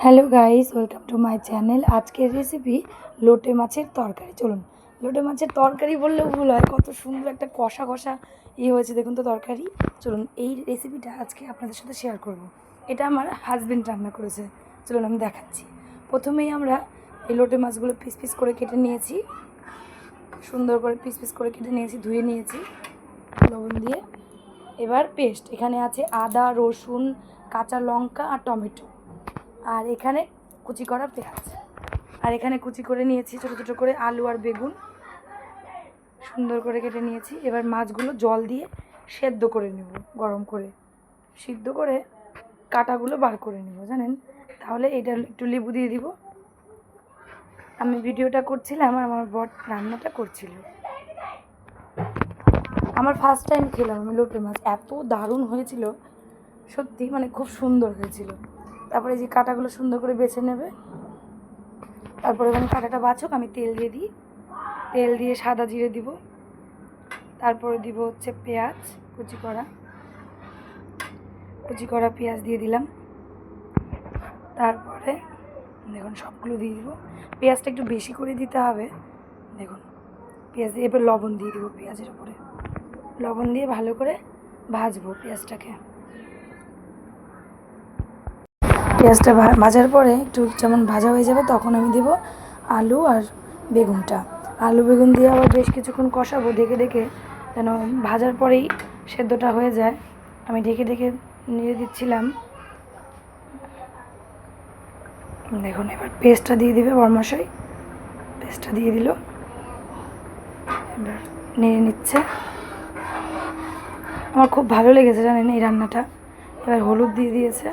Hello guys, welcome to my channel. আজকের recipe লোটে মাছের তরকারি। চলুন, লোটে মাছের তরকারি বললেও ভুল হয়, কত সুন্দর একটা কষা কষা হয়েছে দেখুন তো তরকারি। চলুন, এই রেসিপিটা আজকে আপনাদের সাথে শেয়ার করব। এটা আমার হাজবেন্ড রান্না করেছে। চলুন আমি দেখাচ্ছি। প্রথমেই আমরা এই লোটে মাছগুলো পিস পিস করে কেটে নিয়েছি, সুন্দর করে পিস পিস করে কেটে নিয়েছি, ধুয়ে নিয়েছি লবণ দিয়ে। এবার পেস্ট, এখানে আছে আদা, রসুন, কাঁচা লঙ্কা আর টমেটো, আর এখানে কুচি করা পেঁয়াজ, আর এখানে কুচি করে নিয়েছি ছোটো ছোটো করে আলু আর বেগুন, সুন্দর করে কেটে নিয়েছি। এবার মাছগুলো জল দিয়ে সেদ্ধ করে নেব, গরম করে সিদ্ধ করে কাঁটাগুলো বার করে নেব জানেন। তাহলে এটা একটু লেবু দিয়ে দিব। আমি ভিডিওটা করছিলাম আর আমার বর রান্নাটা করছিল। আমার ফার্স্ট টাইম খেলাম আমি লোটে মাছ, এত দারুণ হয়েছিল সত্যি, মানে খুব সুন্দর হয়েছিল। তারপরে যে কাঁটাগুলো সুন্দর করে বেছে নেবে, তারপরে এখানে কাঁটাটা বাছুক, আমি তেল দিয়ে দিই। তেল দিয়ে সাদা জিরে দিব, তারপরে দিব হচ্ছে পেঁয়াজ, কুচি করা পেঁয়াজ দিয়ে দিলাম। তারপরে দেখুন সবগুলো দিয়ে দিব। পেঁয়াজটা একটু বেশি করে দিতে হবে। দেখুন পেঁয়াজ দিয়ে এবার লবণ দিয়ে দিব, পেঁয়াজের উপরে লবণ দিয়ে ভালো করে ভাজবো পেঁয়াজটাকে। পেঁয়াজটা ভাজার পরে একটু যেমন ভাজা হয়ে যাবে তখন আমি দেব আলু আর বেগুনটা। আলু বেগুন দিয়ে আবার বেশ কিছুক্ষণ কষাবো ঢেকে ঢেকে, যেন ভাজার পরেই সেদ্ধটা হয়ে যায়। আমি ঢেকে ঢেকে নেড়ে দিচ্ছিলাম। দেখুন এবার পেস্টটা দিয়ে দেবে বরমশাই, পেস্টটা দিয়ে দিল, এবার নেড়ে নিচ্ছে। আমার খুব ভালো লেগেছে জানেন এই রান্নাটা। এবার হলুদ দিয়ে দিয়েছে।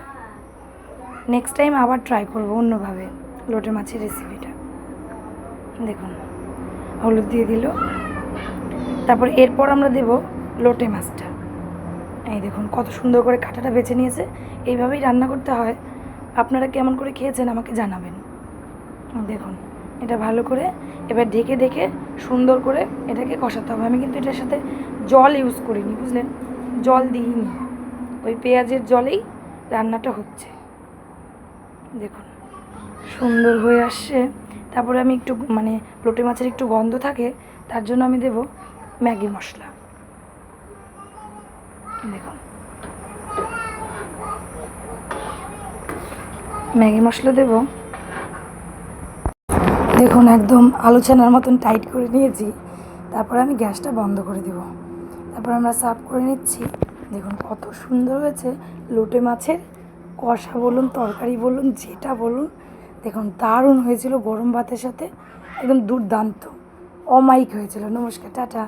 নেক্সট টাইম আবার ট্রাই করবো অন্যভাবে লোটে মাছের রেসিপিটা। দেখুন হলুদ দিয়ে দিল। তারপর এরপর আমরা দেব লোটে মাছটা। এই দেখুন কত সুন্দর করে কাঁটাটা বেছে নিয়েছে। এইভাবেই রান্না করতে হয়। আপনারা কেমন করে খেয়েছেন আমাকে জানাবেন। দেখুন এটা ভালো করে এবার ঢেকে ঢেকে সুন্দর করে এটাকে কষাতে হবে। আমি কিন্তু এটার সাথে জল ইউজ করিনি, বুঝলেন, জল দিইনি, ওই পেঁয়াজের জলেই রান্নাটা হচ্ছে। দেখুন সুন্দর হয়ে আসছে। তারপরে আমি একটু মানে লোটে মাছের একটু গন্ধ থাকে, তার জন্য আমি দেব ম্যাগি মশলা। দেখুন ম্যাগি মশলা দেব। দেখুন একদম আলু ছানার মতন টাইট করে নিয়েছি। তারপরে আমি গ্যাসটা বন্ধ করে দেব। তারপর আমরা সার্ভ করে নিচ্ছি। দেখুন কত সুন্দর হয়েছে লোটে মাছের কষা বলুন, তরকারি বলুন, যেটা বলুন। দেখুন দারুণ হয়েছিল, গরম ভাতের সাথে একদম দুর্দান্ত, অমায়িক হয়েছিল। নমস্কার, টাটা।